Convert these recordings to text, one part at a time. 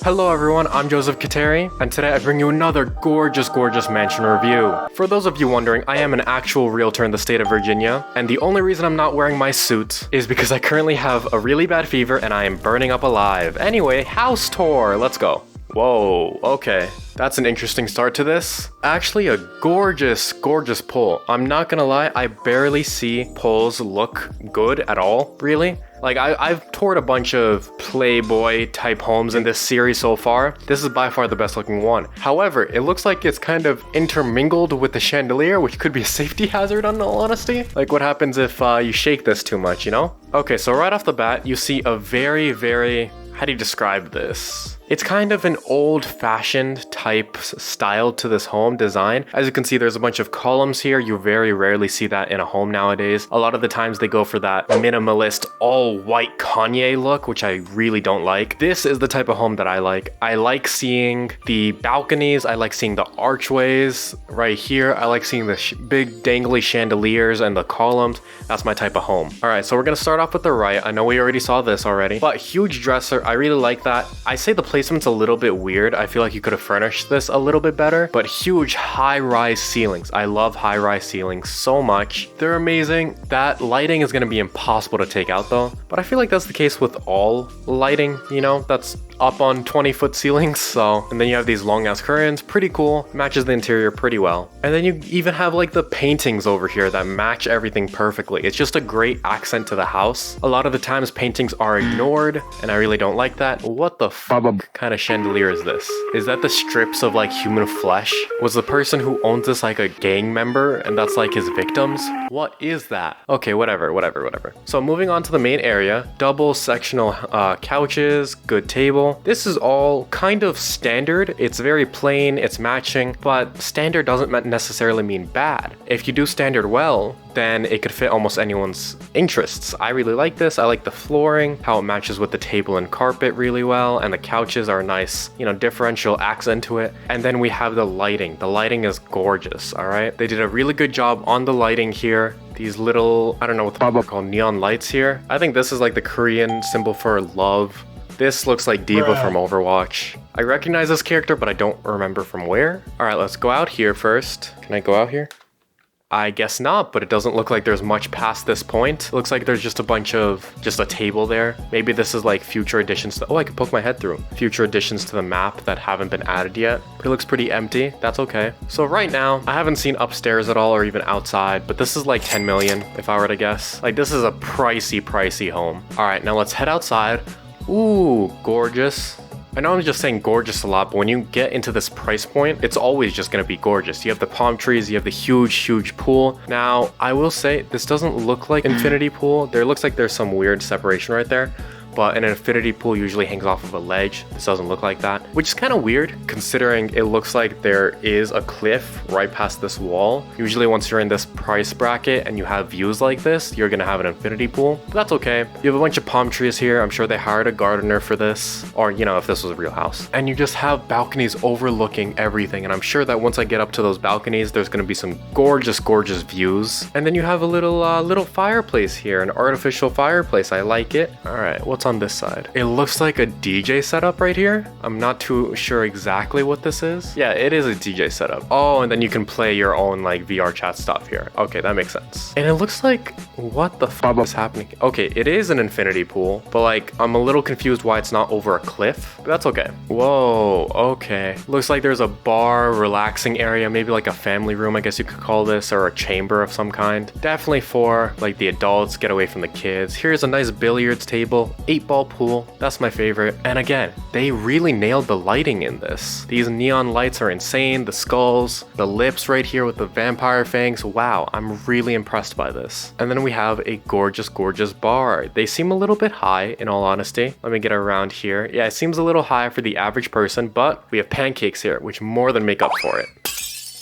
Hello everyone, I'm Joseph Khateri, and today I bring you another gorgeous mansion review. For those of you wondering, I am an actual realtor in the state of Virginia, and the only reason I'm not wearing my suit is because I currently have a really bad fever and I am burning up alive. Anyway, house tour, let's go. Whoa, okay. That's an interesting start to this. Actually, a gorgeous pool. I'm not gonna lie, I barely see pools look good at all, really. Like, I've toured a bunch of Playboy type homes in this series so far. This is by far the best looking one. However, it looks like it's kind of intermingled with the chandelier, which could be a safety hazard in all honesty. Like, what happens if you shake this too much, you know? Okay, so right off the bat, you see a very, how do you describe this? It's kind of an old-fashioned type style to this home design. As you can see, there's a bunch of columns here. You very rarely see that in a home nowadays. A lot of the times they go for that minimalist, all-white Kanye look, which I really don't like. This is the type of home that I like. I like seeing the balconies. I like seeing the archways right here. I like seeing the big dangly chandeliers and the columns. That's my type of home. All right, so we're gonna start off with the right. I know we already saw this already, but huge dresser. I really like that. I say the placement's a little bit weird. I feel like you could have furnished this a little bit better, but huge high-rise ceilings. I love high-rise ceilings so much. They're amazing. That lighting is going to be impossible to take out though, but I feel like that's the case with all lighting, you know, that's up on 20-foot ceilings. So, and then you have these long-ass curtains, pretty cool, matches the interior pretty well. And then you even have like the paintings over here that match everything perfectly. It's just a great accent to the house. A lot of the times paintings are ignored, and I really don't like that. What the fuck kind of chandelier is this? Is that the strips of like human flesh? Was the person who owns this like a gang member and that's like his victims? What is that? Okay, whatever. So moving on to the main area, double sectional couches, good table. This is all kind of standard. It's very plain, it's matching, but standard doesn't necessarily mean bad. If you do standard well, then it could fit almost anyone's interests. I really like this. I like the flooring, how it matches with the table and carpet really well, and the couches are a nice, you know, differential accent to it. And then we have the lighting. The lighting is gorgeous, all right? They did a really good job on the lighting here. These little, I don't know what they're called, neon lights here. I think this is like the Korean symbol for love. This looks like Diva from Overwatch. I recognize this character, but I don't remember from where. All right, let's go out here first. Can I go out here? I guess not, but it doesn't look like there's much past this point. It looks like there's just a table there. Maybe this is like future additions to, oh, I can poke my head through. Future additions to the map that haven't been added yet. It looks pretty empty, that's okay. So right now, I haven't seen upstairs at all or even outside, but this is like 10 million if I were to guess. Like, this is a pricey home. All right, now let's head outside. Ooh, gorgeous. I know I'm just saying gorgeous a lot, but when you get into this price point, it's always just gonna be gorgeous. You have the palm trees, you have the huge pool. Now, I will say, this doesn't look like infinity pool. There looks like there's some weird separation right there. But an infinity pool usually hangs off of a ledge. This doesn't look like that, which is kind of weird considering it looks like there is a cliff right past this wall. Usually once you're in this price bracket and you have views like this, you're gonna have an infinity pool, but that's okay. You have a bunch of palm trees here. I'm sure they hired a gardener for this, or you know, if this was a real house. And you just have balconies overlooking everything. And I'm sure that once I get up to those balconies, there's gonna be some gorgeous views. And then you have a little fireplace here, an artificial fireplace. I like it. All right, what's on this side? It looks like a DJ setup right here. I'm not too sure exactly what this is. Yeah, it is a DJ setup. Oh, and then you can play your own like VRChat stuff here. Okay, that makes sense. And it looks like, what the fuck is happening? Okay, it is an infinity pool, but like, I'm a little confused why it's not over a cliff, but that's okay. Whoa, okay. Looks like there's a bar, relaxing area, maybe like a family room, I guess you could call this, or a chamber of some kind. Definitely for like the adults, get away from the kids. Here's a nice billiards table, 8-ball pool. That's my favorite. And again, they really nailed the lighting in this. These neon lights are insane. The skulls, the lips right here with the vampire fangs. Wow, I'm really impressed by this. And then we have a gorgeous bar. They seem a little bit high, in all honesty. Let me get around here. Yeah, it seems a little high for the average person, but we have pancakes here, which more than make up for it.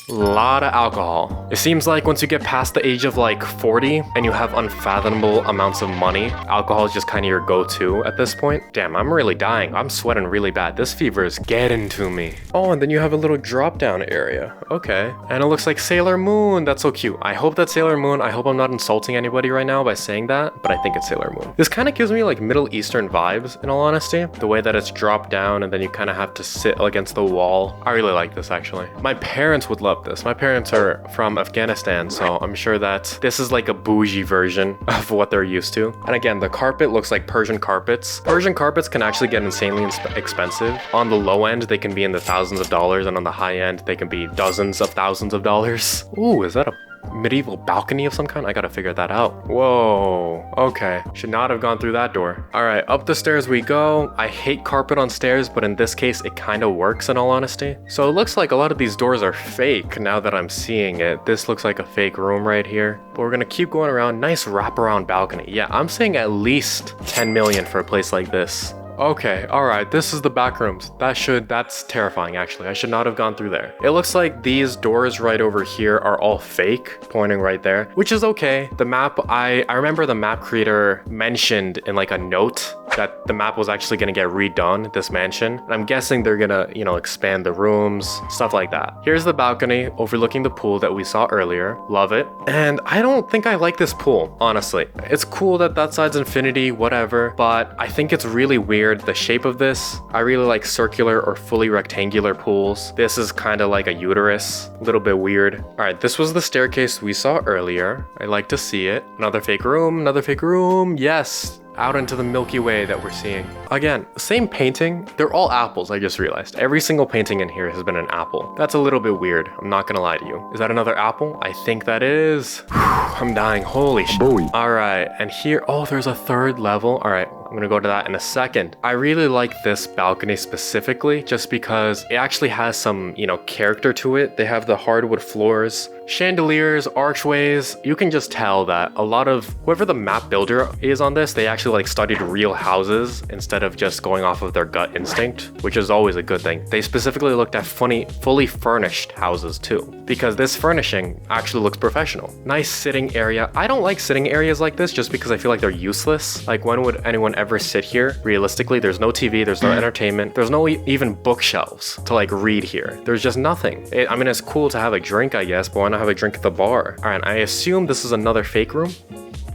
A lot of alcohol. It seems like once you get past the age of like 40 and you have unfathomable amounts of money, alcohol is just kind of your go-to at this point. Damn, I'm really dying. I'm sweating really bad. This fever is getting to me. Oh, and then you have a little drop-down area. Okay. And it looks like Sailor Moon. That's so cute. I hope that's Sailor Moon. I hope I'm not insulting anybody right now by saying that, but I think it's Sailor Moon. This kind of gives me like Middle Eastern vibes, in all honesty. The way that it's dropped down and then you kind of have to sit against the wall. I really like this, actually. My parents would love this. My parents are from Afghanistan, so I'm sure that this is like a bougie version of what they're used to. And again, the carpet looks like Persian carpets. Persian carpets can actually get insanely expensive. On the low end, they can be in the thousands of dollars, and on the high end, they can be dozens of thousands of dollars. Ooh, is that a medieval balcony of some kind? I gotta figure that out. Whoa, okay. Should not have gone through that door. All right, up the stairs we go. I hate carpet on stairs, but in this case, it kind of works in all honesty. So it looks like a lot of these doors are fake now that I'm seeing it. This looks like a fake room right here, but we're gonna keep going around. Nice wraparound balcony. Yeah, I'm saying at least 10 million for a place like this. Okay, alright, this is the back rooms. That's terrifying actually. I should not have gone through there. It looks like these doors right over here are all fake, pointing right there, which is okay. The map, I remember the map creator mentioned in like a note that the map was actually gonna get redone, this mansion. And I'm guessing they're gonna, you know, expand the rooms, stuff like that. Here's the balcony overlooking the pool that we saw earlier. Love it. And I don't think I like this pool, honestly. It's cool that that side's infinity, whatever, but I think it's really weird, the shape of this. I really like circular or fully rectangular pools. This is kind of like a uterus, a little bit weird. All right, this was the staircase we saw earlier. I like to see it. Another fake room, another fake room. Yes. Out into the Milky Way that we're seeing. Again, same painting. They're all apples, I just realized. Every single painting in here has been an apple. That's a little bit weird. I'm not gonna lie to you. Is that another apple? I think that is. Whew, I'm dying. Holy shit. All right, and here, oh, there's a third level. All right, I'm gonna go to that in a second. I really like this balcony specifically just because it actually has some, you know, character to it. They have the hardwood floors, chandeliers, archways. You can just tell that a lot of whoever the map builder is on this, they actually like studied real houses instead of just going off of their gut instinct, which is always a good thing. They specifically looked at fully furnished houses too, because this furnishing actually looks professional. Nice sitting area. I don't like sitting areas like this just because I feel like they're useless. Like, when would anyone ever sit here? Realistically, there's no TV, there's no entertainment, there's no even bookshelves to like read here. There's just nothing. I mean, it's cool to have a drink, I guess, but why not have a drink at the bar? All right, I assume this is another fake room.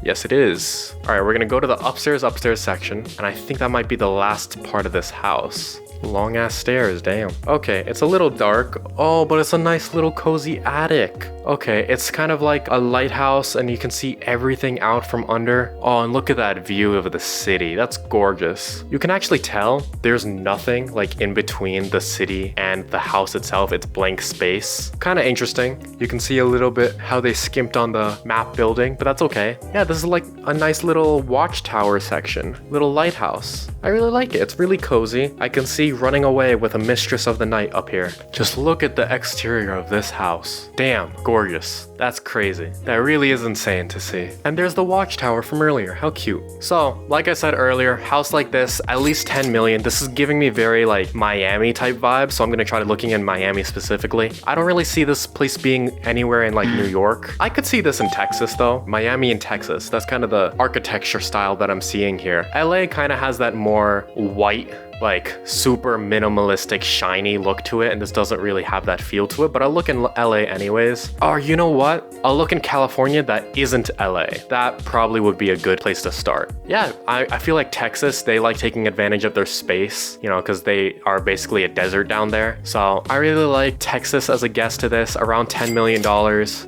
Yes, it is. All right, we're gonna go to the upstairs section, and I think that might be the last part of this house. Long ass stairs, damn. Okay, it's a little dark. Oh, but it's a nice little cozy attic. Okay, it's kind of like a lighthouse and you can see everything out from under. Oh, and look at that view of the city. That's gorgeous. You can actually tell there's nothing like in between the city and the house itself. It's blank space. Kind of interesting. You can see a little bit how they skimped on the map building, but that's okay. Yeah, this is like a nice little watchtower section, little lighthouse. I really like it. It's really cozy. I can see running away with a mistress of the night up here. Just look at the exterior of this house. Damn, gorgeous. That's crazy. That really is insane to see. And there's the watchtower from earlier. How cute. So, like I said earlier, house like this, at least 10 million. This is giving me very like Miami type vibes, so I'm gonna try looking in Miami specifically. I don't really see this place being anywhere in like New York. I could see this in Texas though. Miami and Texas. That's kind of the architecture style that I'm seeing here. LA kind of has that more white, like super minimalistic, shiny look to it, and this doesn't really have that feel to it, but I'll look in LA anyways. Or you know what? I'll look in California that isn't LA. That probably would be a good place to start. Yeah, I feel like Texas, they like taking advantage of their space, you know, because they are basically a desert down there. So I really like Texas as a guess to this, around $10 million.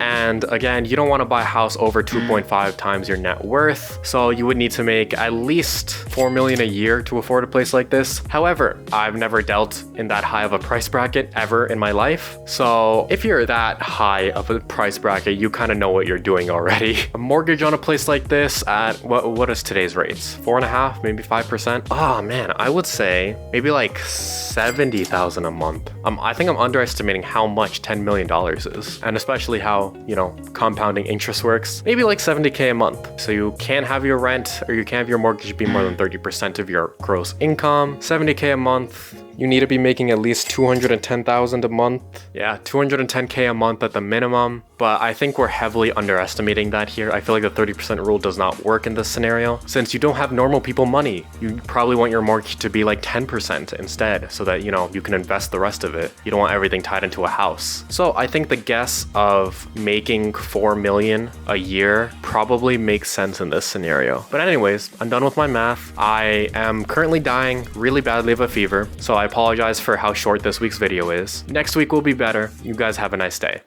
And again, you don't want to buy a house over 2.5 times your net worth. So you would need to make at least 4 million a year to afford a place like this. However, I've never dealt in that high of a price bracket ever in my life. So if you're that high of a price bracket, you kind of know what you're doing already. A mortgage on a place like this at, what is today's rates? 4.5%, maybe 5%? Oh man, I would say maybe like 70,000 a month. I think I'm underestimating how much $10 million is, and especially how, you know, compounding interest works. Maybe like 70K a month. So you can't have your rent or you can't have your mortgage be more than 30% of your gross income. 70K a month, you need to be making at least 210,000 a month. Yeah, 210K a month at the minimum, but I think we're heavily underestimating that here. I feel like the 30% rule does not work in this scenario. Since you don't have normal people money, you probably want your mortgage to be like 10% instead, so that, you know, you can invest the rest of it. You don't want everything tied into a house. So I think the guess of making 4 million a year probably makes sense in this scenario. But anyways, I'm done with my math. I am currently dying really badly of a fever, so I apologize for how short this week's video is. Next week will be better. You guys have a nice day.